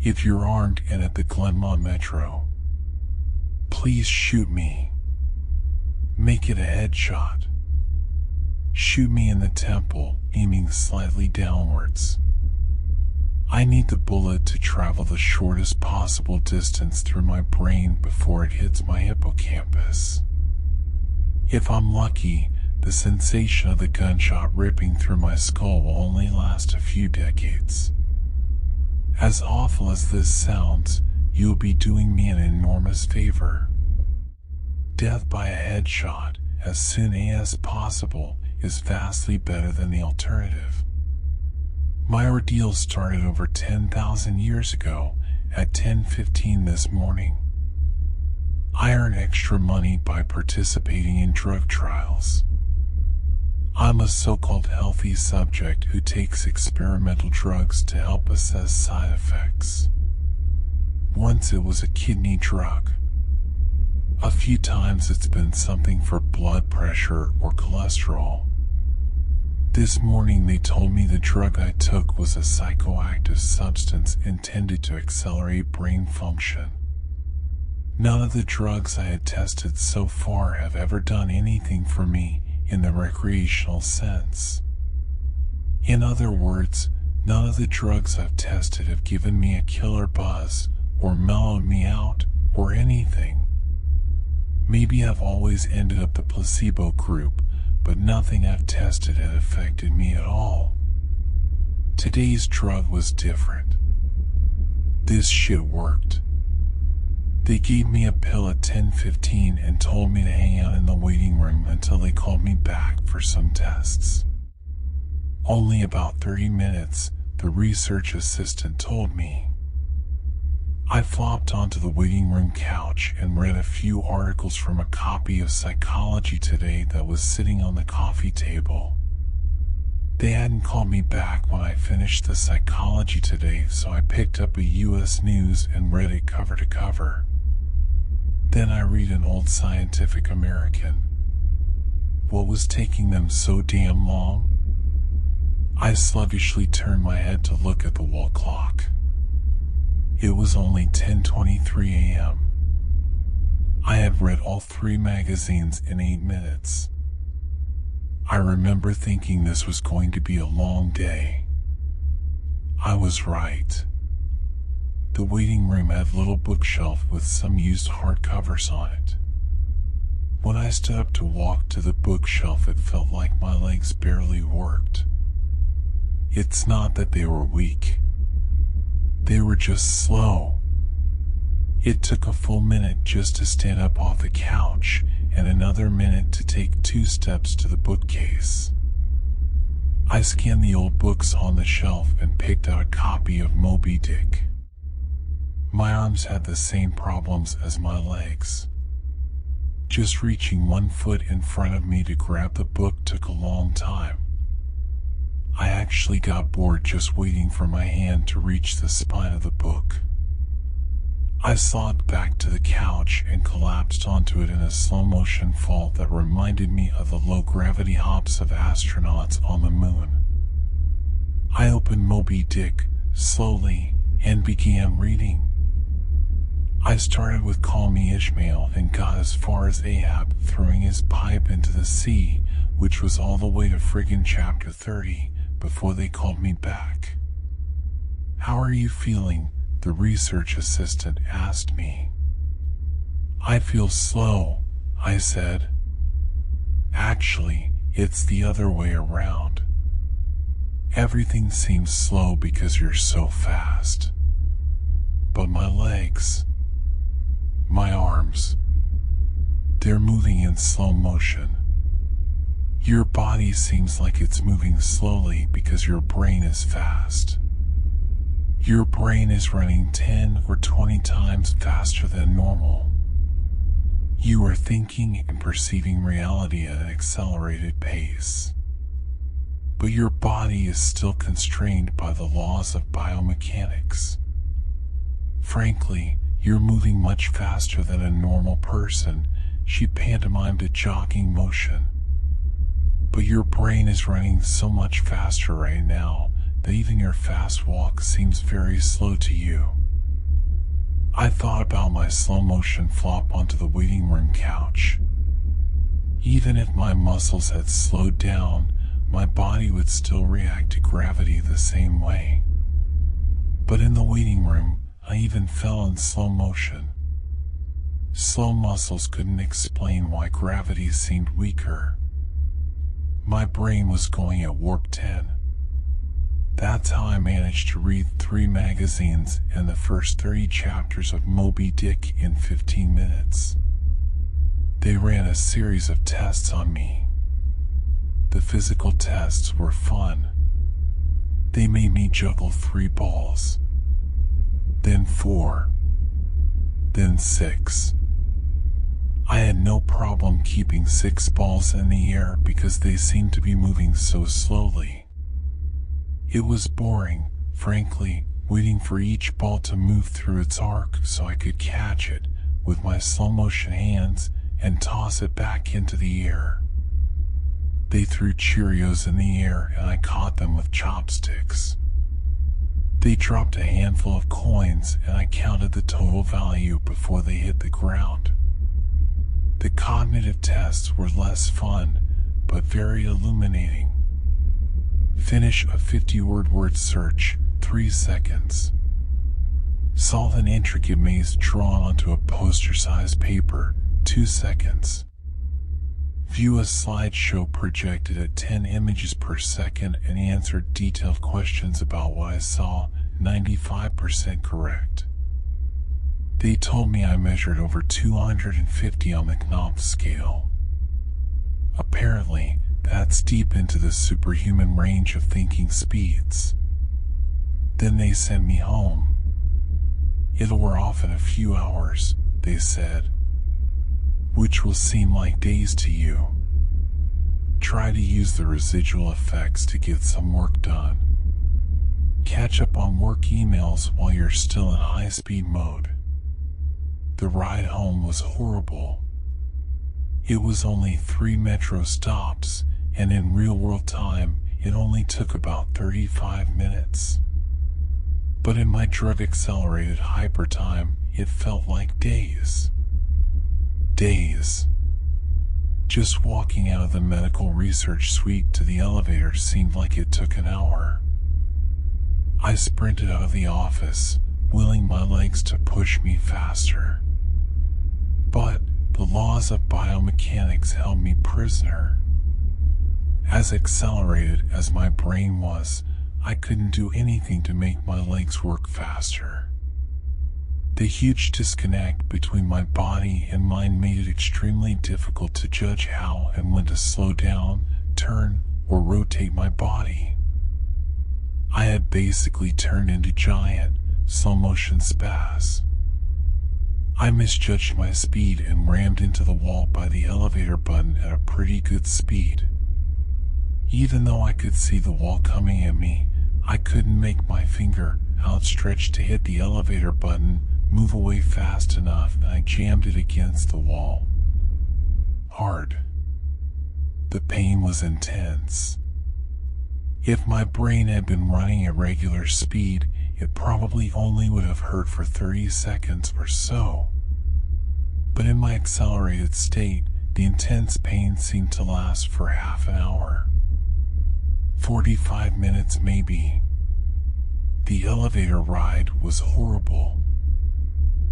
If you're armed and at the Glenmont Metro, please shoot me. Make it a headshot. Shoot me in the temple, aiming slightly downwards. I need the bullet to travel the shortest possible distance through my brain before it hits my hippocampus. If I'm lucky, the sensation of the gunshot ripping through my skull will only last a few decades. As awful as this sounds, you'll be doing me an enormous favor. Death by a headshot, as soon as possible, is vastly better than the alternative. My ordeal started over 10,000 years ago, at 10:15 this morning. I earn extra money by participating in drug trials. I'm a so-called healthy subject who takes experimental drugs to help assess side effects. Once it was a kidney drug. A few times it's been something for blood pressure or cholesterol. This morning they told me the drug I took was a psychoactive substance intended to accelerate brain function. None of the drugs I had tested so far have ever done anything for me in the recreational sense. In other words, none of the drugs I've tested have given me a killer buzz, or mellowed me out, or anything. Maybe I've always ended up the placebo group, but nothing I've tested had affected me at all. Today's drug was different. This shit worked. They gave me a pill at 10:15 and told me to hang out in the waiting room until they called me back for some tests. Only about 30 minutes, the research assistant told me. I flopped onto the waiting room couch and read a few articles from a copy of Psychology Today that was sitting on the coffee table. They hadn't called me back when I finished the Psychology Today, so I picked up a US News and read it cover to cover. Then I read an old Scientific American. What was taking them so damn long? I sluggishly turned my head to look at the wall clock. It was only 10:23 a.m. I had read all 3 magazines in 8 minutes. I remember thinking this was going to be a long day. I was right. The waiting room had a little bookshelf with some used hardcovers on it. When I stood up to walk to the bookshelf, it felt like my legs barely worked. It's not that they were weak. They were just slow. It took a full minute just to stand up off the couch, and another minute to take 2 steps to the bookcase. I scanned the old books on the shelf and picked out a copy of Moby Dick. My arms had the same problems as my legs. Just reaching 1 foot in front of me to grab the book took a long time. I actually got bored just waiting for my hand to reach the spine of the book. I slogged back to the couch and collapsed onto it in a slow-motion fall that reminded me of the low-gravity hops of astronauts on the moon. I opened Moby Dick slowly and began reading. I started with Call Me Ishmael and got as far as Ahab throwing his pipe into the sea, which was all the way to friggin' chapter 30, before they called me back. "How are you feeling?" the research assistant asked me. "I feel slow," I said. "Actually, it's the other way around. Everything seems slow because you're so fast. But my legs, my arms, they're moving in slow motion. Your body seems like it's moving slowly because your brain is fast. Your brain is running 10 or 20 times faster than normal. You are thinking and perceiving reality at an accelerated pace. But your body is still constrained by the laws of biomechanics. Frankly, you're moving much faster than a normal person," she pantomimed a jogging motion. "But your brain is running so much faster right now that even your fast walk seems very slow to you." I thought about my slow motion flop onto the waiting room couch. Even if my muscles had slowed down, my body would still react to gravity the same way. But in the waiting room, I even fell in slow motion. Slow muscles couldn't explain why gravity seemed weaker. My brain was going at warp 10. That's how I managed to read 3 magazines and the first 30 chapters of Moby Dick in 15 minutes. They ran a series of tests on me. The physical tests were fun. They made me juggle 3 balls, then 4, then 6. I had no problem keeping 6 balls in the air because they seemed to be moving so slowly. It was boring, frankly, waiting for each ball to move through its arc so I could catch it with my slow motion hands and toss it back into the air. They threw Cheerios in the air and I caught them with chopsticks. They dropped a handful of coins and I counted the total value before they hit the ground. The cognitive tests were less fun, but very illuminating. Finish a 50-word word search, 3 seconds. Solve an intricate maze drawn onto a poster-sized paper, 2 seconds. View a slideshow projected at 10 images per second and answer detailed questions about what I saw, 95% correct. They told me I measured over 250 on the Knopf scale. Apparently, that's deep into the superhuman range of thinking speeds. Then they sent me home. It'll wear off in a few hours, they said, which will seem like days to you. Try to use the residual effects to get some work done. Catch up on work emails while you're still in high-speed mode. The ride home was horrible. It was only 3 metro stops, and in real-world time, it only took about 35 minutes. But in my drug-accelerated hypertime, it felt like days. Days. Just walking out of the medical research suite to the elevator seemed like it took an hour. I sprinted out of the office, willing my legs to push me faster. But the laws of biomechanics held me prisoner. As accelerated as my brain was, I couldn't do anything to make my legs work faster. The huge disconnect between my body and mind made it extremely difficult to judge how and when to slow down, turn, or rotate my body. I had basically turned into giant, slow-motion spaz. I misjudged my speed and rammed into the wall by the elevator button at a pretty good speed. Even though I could see the wall coming at me, I couldn't make my finger, outstretched to hit the elevator button, move away fast enough, and I jammed it against the wall. Hard. The pain was intense. If my brain had been running at regular speed, it probably only would have hurt for 30 seconds or so. But in my accelerated state, the intense pain seemed to last for half an hour. 45 minutes maybe. The elevator ride was horrible.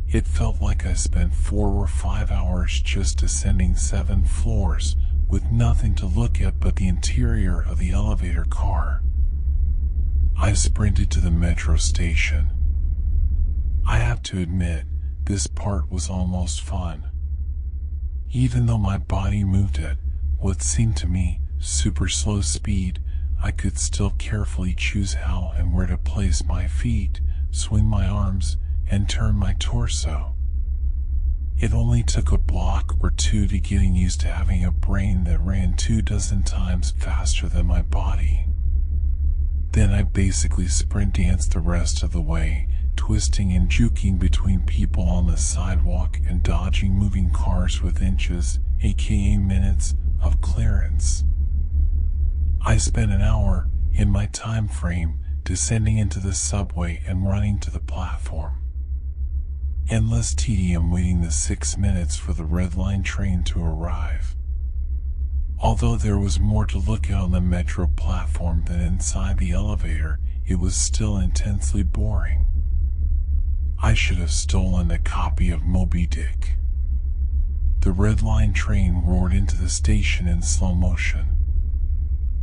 It felt like I spent 4 or 5 hours just ascending 7 floors, with nothing to look at but the interior of the elevator car. I sprinted to the metro station. I have to admit, this part was almost fun. Even though my body moved at what seemed to me super slow speed, I could still carefully choose how and where to place my feet, swing my arms, and turn my torso. It only took a block or 2 to getting used to having a brain that ran 24 times faster than my body. Then I basically sprint danced the rest of the way, twisting and juking between people on the sidewalk and dodging moving cars with inches, aka minutes, of clearance. I spent an hour, in my time frame, descending into the subway and running to the platform. Endless tedium waiting the 6 minutes for the red line train to arrive. Although there was more to look at on the metro platform than inside the elevator, it was still intensely boring. I should have stolen a copy of Moby Dick. The red line train roared into the station in slow motion.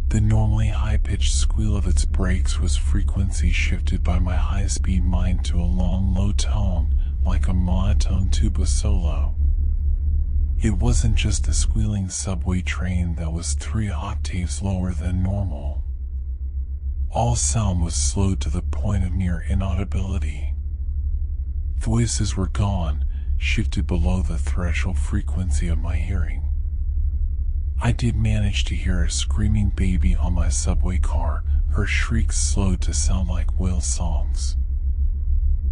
The normally high-pitched squeal of its brakes was frequency shifted by my high-speed mind to a long, low tone, like a monotone tuba solo. It wasn't just the squealing subway train that was 3 octaves lower than normal. All sound was slowed to the point of near inaudibility. Voices were gone, shifted below the threshold frequency of my hearing. I did manage to hear a screaming baby on my subway car, her shrieks slowed to sound like whale songs.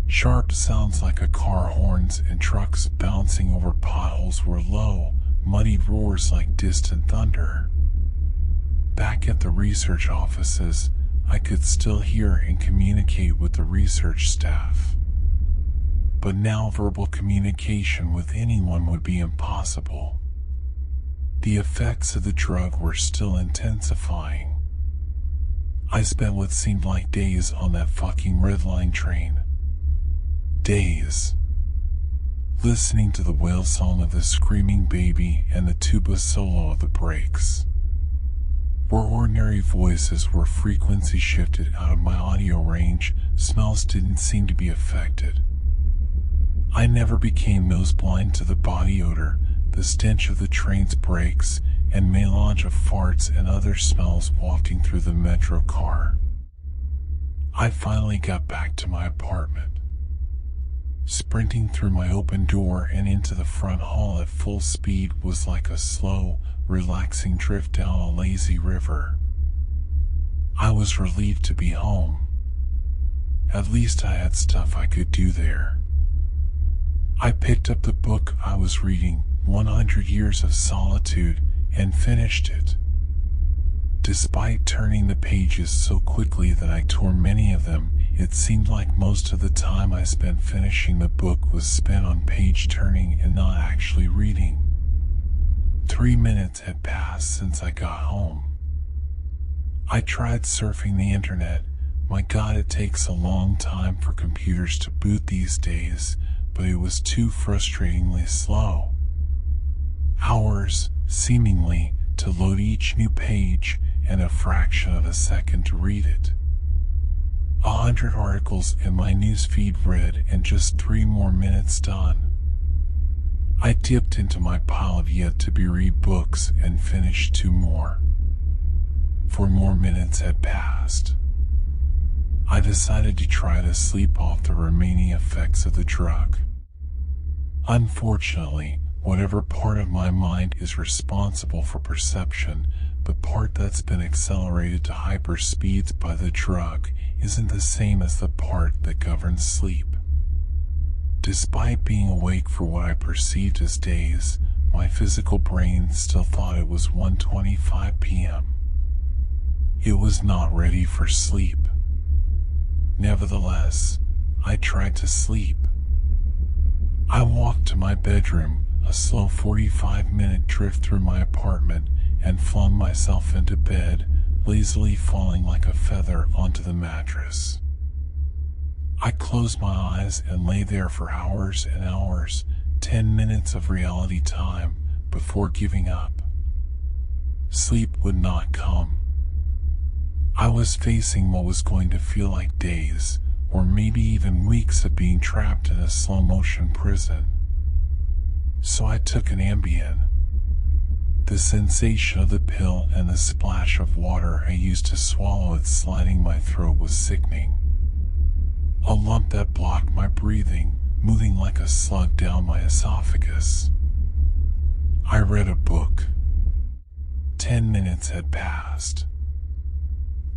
Sharp sounds like a car horns and trucks bouncing over potholes were low, muddy roars like distant thunder. Back at the research offices, I could still hear and communicate with the research staff. But now verbal communication with anyone would be impossible. The effects of the drug were still intensifying. I spent what seemed like days on that fucking red line train. Days. Listening to the whale song of the screaming baby and the tuba solo of the brakes. Where ordinary voices were frequency shifted out of my audio range, smells didn't seem to be affected. I never became nose blind to the body odor, the stench of the train's brakes, and melange of farts and other smells wafting through the metro car. I finally got back to my apartment. Sprinting through my open door and into the front hall at full speed was like a slow, relaxing drift down a lazy river. I was relieved to be home. At least I had stuff I could do there. I picked up the book I was reading, 100 Years of Solitude, and finished it. Despite turning the pages so quickly that I tore many of them, it seemed like most of the time I spent finishing the book was spent on page turning and not actually reading. 3 minutes had passed since I got home. I tried surfing the internet. My God, it takes a long time for computers to boot these days, but it was too frustratingly slow. Hours, seemingly, to load each new page, and a fraction of a second to read it. 100 articles in my newsfeed read and just 3 more minutes done. I dipped into my pile of yet-to-be-read books and finished 2 more. 4 more minutes had passed. I decided to try to sleep off the remaining effects of the drug. Unfortunately, whatever part of my mind is responsible for perception, the part that's been accelerated to hyperspeeds by the drug, isn't the same as the part that governs sleep. Despite being awake for what I perceived as days, my physical brain still thought it was 1:25 p.m. It was not ready for sleep. Nevertheless, I tried to sleep. I walked to my bedroom, a slow 45-minute drift through my apartment, and flung myself into bed, lazily falling like a feather onto the mattress. I closed my eyes and lay there for hours and hours, 10 minutes of reality time, before giving up. Sleep would not come. I was facing what was going to feel like days, or maybe even weeks of being trapped in a slow-motion prison. So I took an Ambien. The sensation of the pill and the splash of water I used to swallow it sliding my throat was sickening. A lump that blocked my breathing, moving like a slug down my esophagus. I read a book. 10 minutes had passed.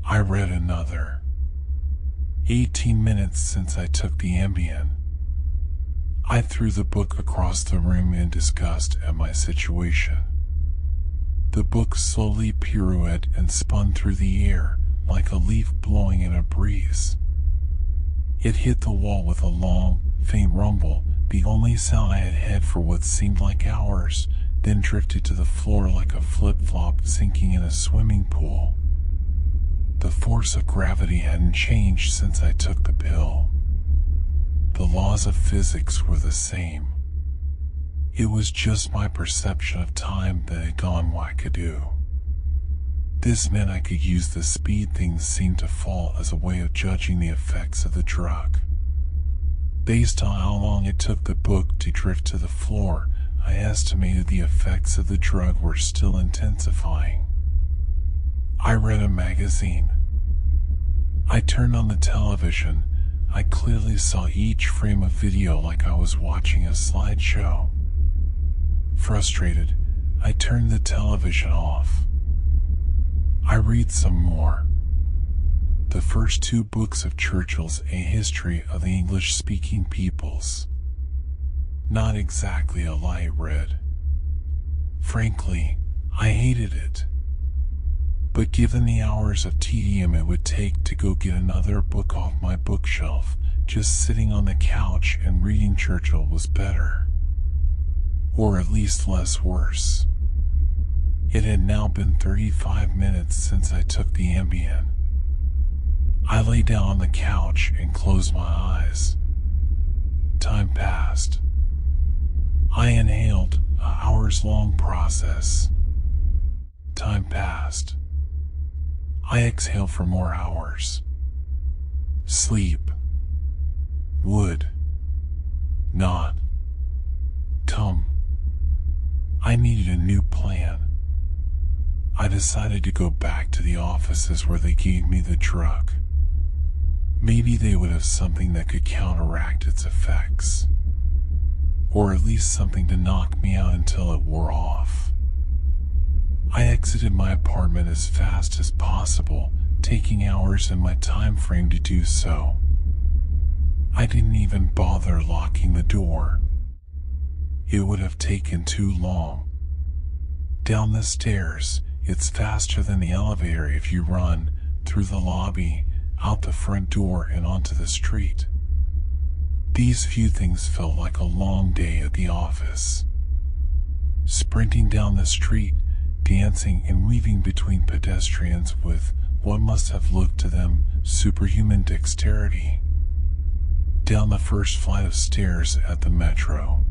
I read another. 18 minutes since I took the Ambien. I threw the book across the room in disgust at my situation. The book slowly pirouetted and spun through the air, like a leaf blowing in a breeze. It hit the wall with a long, faint rumble, The only sound I had had for what seemed like hours, then drifted to the floor like a flip-flop sinking in a swimming pool. The force of gravity hadn't changed since I took the pill. The laws of physics were the same. It was just my perception of time that had gone wackadoo. This meant I could use the speed things seemed to fall as a way of judging the effects of the drug. Based on how long it took the book to drift to the floor, I estimated the effects of the drug were still intensifying. I read a magazine. I turned on the television. I clearly saw each frame of video like I was watching a slideshow. Frustrated, I turned the television off. I read some more. The first 2 books of Churchill's A History of the English-Speaking Peoples. Not exactly a light read. Frankly, I hated it. But given the hours of tedium it would take to go get another book off my bookshelf, just sitting on the couch and reading Churchill was better. Or at least less worse. It had now been 35 minutes since I took the Ambien. I lay down on the couch and closed my eyes. Time passed. I inhaled, an hours-long process. Time passed. I exhaled for more hours. Sleep would not come. I needed a new plan. I decided to go back to the offices where they gave me the drug. Maybe they would have something that could counteract its effects. Or at least something to knock me out until it wore off. I exited my apartment as fast as possible, taking hours in my time frame to do so. I didn't even bother locking the door. It would have taken too long. Down the stairs, it's faster than the elevator if you run, through the lobby, out the front door and onto the street. These few things felt like a long day at the office. Sprinting down the street, dancing and weaving between pedestrians with what must have looked to them superhuman dexterity. Down the first flight of stairs at the metro.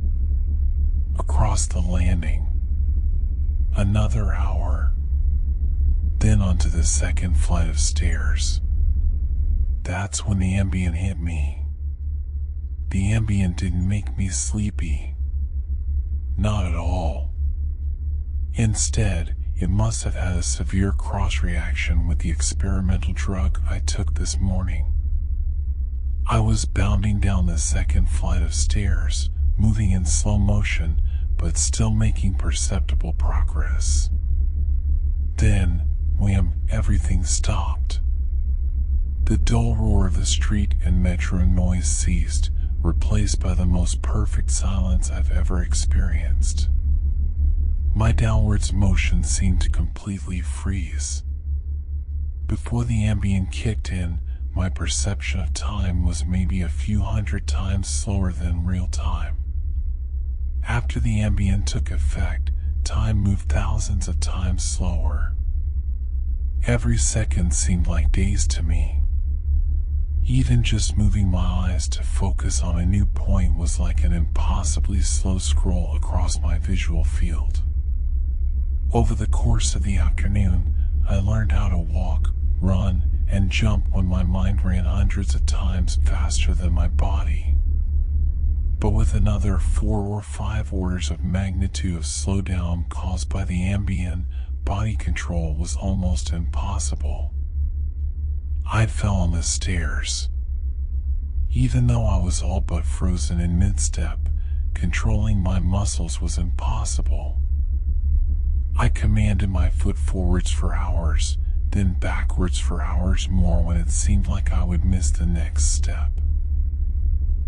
Across the landing. Another hour. Then onto the second flight of stairs. That's when the Ambien hit me. The Ambien didn't make me sleepy. Not at all. Instead, it must have had a severe cross-reaction with the experimental drug I took this morning. I was bounding down the second flight of stairs, moving in slow motion, but still making perceptible progress. Then, wham, everything stopped. The dull roar of the street and metro noise ceased, replaced by the most perfect silence I've ever experienced. My downwards motion seemed to completely freeze. Before the Ambien kicked in, my perception of time was maybe a few hundred times slower than real time. After the Ambien took effect, time moved thousands of times slower. Every second seemed like days to me. Even just moving my eyes to focus on a new point was like an impossibly slow scroll across my visual field. Over the course of the afternoon, I learned how to walk, run, and jump when my mind ran hundreds of times faster than my body. But with another 4 or 5 orders of magnitude of slowdown caused by the Ambien, body control was almost impossible. I fell on the stairs. Even though I was all but frozen in mid-step, controlling my muscles was impossible. I commanded my foot forwards for hours, then backwards for hours more when it seemed like I would miss the next step.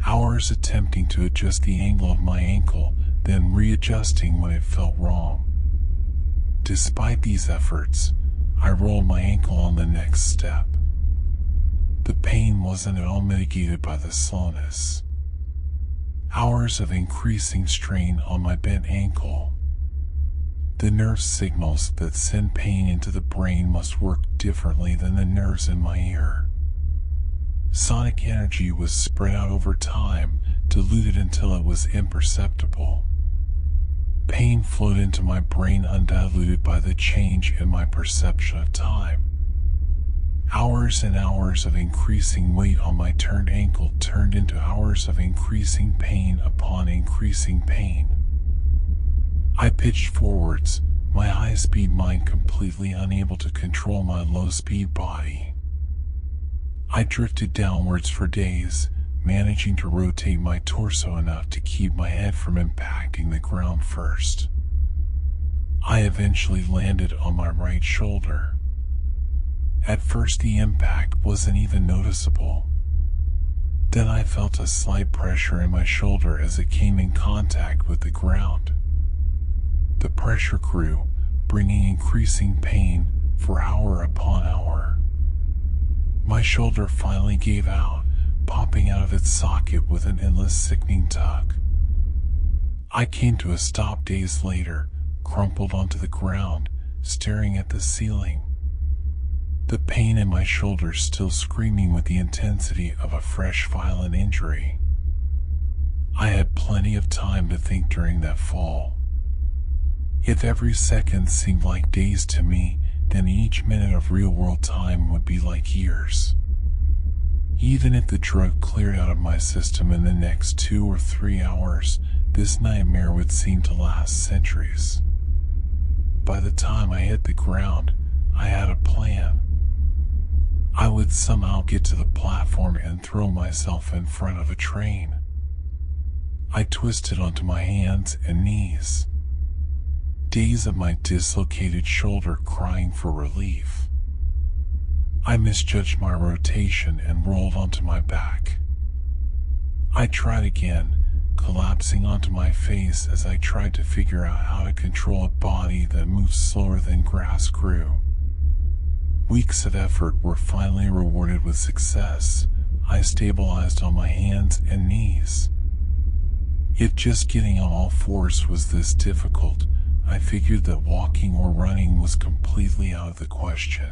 Hours attempting to adjust the angle of my ankle, then readjusting when it felt wrong. Despite these efforts, I rolled my ankle on the next step. The pain wasn't at all mitigated by the slowness. Hours of increasing strain on my bent ankle. The nerve signals that send pain into the brain must work differently than the nerves in my ear. Sonic energy was spread out over time, diluted until it was imperceptible. Pain flowed into my brain undiluted by the change in my perception of time. Hours and hours of increasing weight on my turned ankle turned into hours of increasing pain upon increasing pain. I pitched forwards, my high-speed mind completely unable to control my low-speed body. I drifted downwards for days, managing to rotate my torso enough to keep my head from impacting the ground first. I eventually landed on my right shoulder. At first the impact wasn't even noticeable. Then I felt a slight pressure in my shoulder as it came in contact with the ground. The pressure grew, bringing increasing pain for hour upon hour. My shoulder finally gave out, popping out of its socket with an endless sickening tug. I came to a stop days later, crumpled onto the ground, staring at the ceiling. The pain in my shoulder still screaming with the intensity of a fresh violent injury. I had plenty of time to think during that fall. If every second seemed like days to me, then each minute of real-world time would be like years. Even if the drug cleared out of my system in the next 2 or 3 hours, this nightmare would seem to last centuries. By the time I hit the ground, I had a plan. I would somehow get to the platform and throw myself in front of a train. I twisted onto my hands and knees. Days of my dislocated shoulder crying for relief. I misjudged my rotation and rolled onto my back. I tried again, collapsing onto my face as I tried to figure out how to control a body that moved slower than grass grew. Weeks of effort were finally rewarded with success. I stabilized on my hands and knees. If just getting on all fours was this difficult, I figured that walking or running was completely out of the question.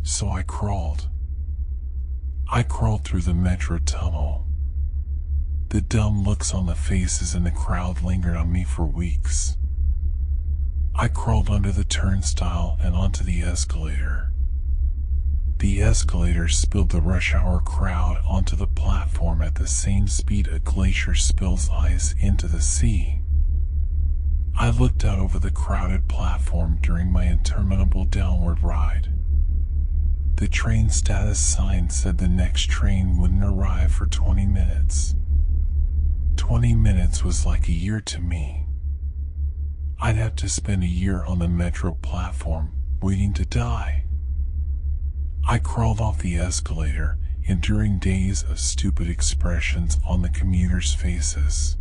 So I crawled. I crawled through the metro tunnel. The dumb looks on the faces in the crowd lingered on me for weeks. I crawled under the turnstile and onto the escalator. The escalator spilled the rush hour crowd onto the platform at the same speed a glacier spills ice into the sea. I looked out over the crowded platform during my interminable downward ride. The train status sign said the next train wouldn't arrive for 20 minutes. 20 minutes was like a year to me. I'd have to spend a year on the metro platform, waiting to die. I crawled off the escalator, enduring days of stupid expressions on the commuters' faces.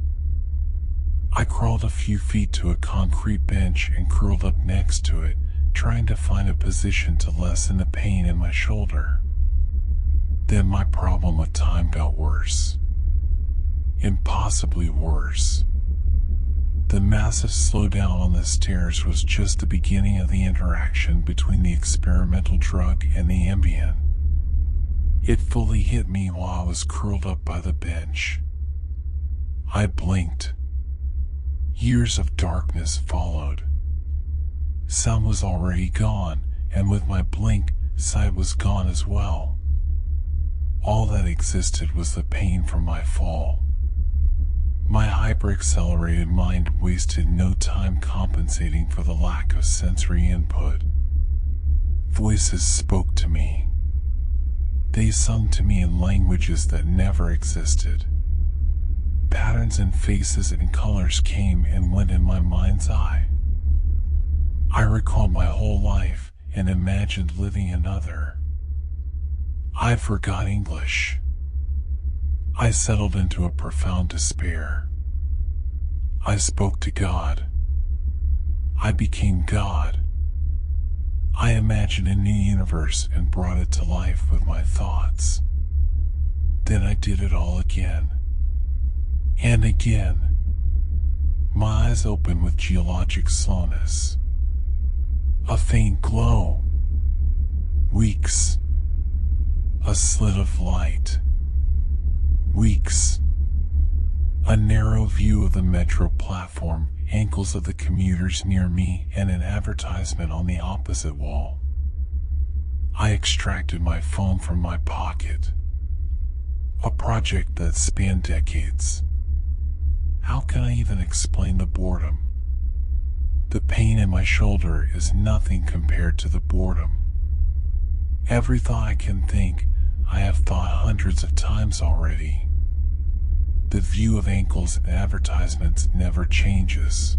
I crawled a few feet to a concrete bench and curled up next to it, trying to find a position to lessen the pain in my shoulder. Then my problem with time got worse. Impossibly worse. The massive slowdown on the stairs was just the beginning of the interaction between the experimental drug and the Ambien. It fully hit me while I was curled up by the bench. I blinked. Years of darkness followed. Sound was already gone, and with my blink, sight was gone as well. All that existed was the pain from my fall. My hyper-accelerated mind wasted no time compensating for the lack of sensory input. Voices spoke to me. They sung to me in languages that never existed. Patterns and faces and colors came and went in my mind's eye. I recalled my whole life and imagined living another. I forgot English. I settled into a profound despair. I spoke to God. I became God. I imagined a new universe and brought it to life with my thoughts. Then I did it all again. And again, my eyes open with geologic slowness. A faint glow. Weeks. A slit of light. Weeks. A narrow view of the metro platform, ankles of the commuters near me, and an advertisement on the opposite wall. I extracted my phone from my pocket. A project that spanned decades. How can I even explain the boredom? The pain in my shoulder is nothing compared to the boredom. Every thought I can think, I have thought hundreds of times already. The view of ankles and advertisements never changes.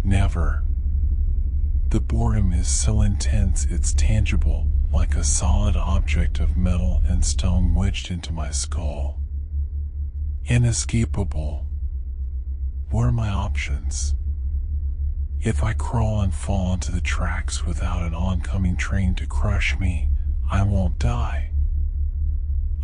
Never. The boredom is so intense it's tangible, like a solid object of metal and stone wedged into my skull. Inescapable. What are my options? If I crawl and fall onto the tracks without an oncoming train to crush me, I won't die.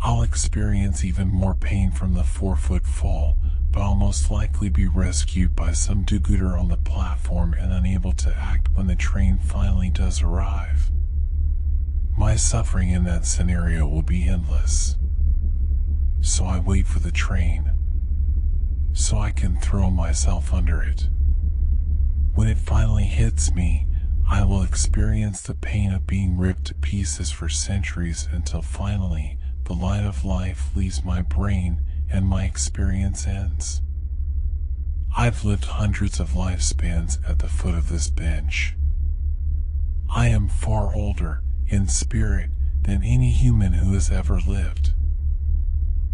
I'll experience even more pain from the 4-foot fall, but I'll most likely be rescued by some do-gooder on the platform and unable to act when the train finally does arrive. My suffering in that scenario will be endless. So I wait for the train, so I can throw myself under it. When it finally hits me, I will experience the pain of being ripped to pieces for centuries until finally the light of life leaves my brain and my experience ends. I've lived hundreds of lifespans at the foot of this bench. I am far older in spirit than any human who has ever lived.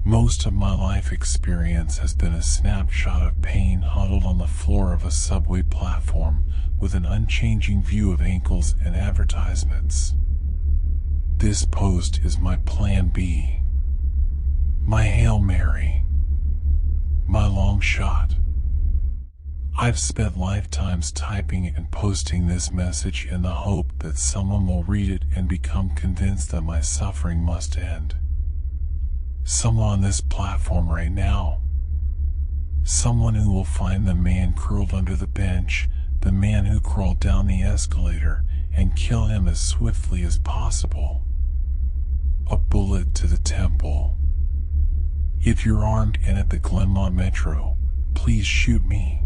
Most of my life experience has been a snapshot of pain huddled on the floor of a subway platform with an unchanging view of ankles and advertisements. This post is my plan B. My Hail Mary. My long shot. I've spent lifetimes typing and posting this message in the hope that someone will read it and become convinced that my suffering must end. Someone on this platform right now. Someone who will find the man curled under the bench, the man who crawled down the escalator, and kill him as swiftly as possible. A bullet to the temple. If you're armed and at the Glenmont Metro, please shoot me.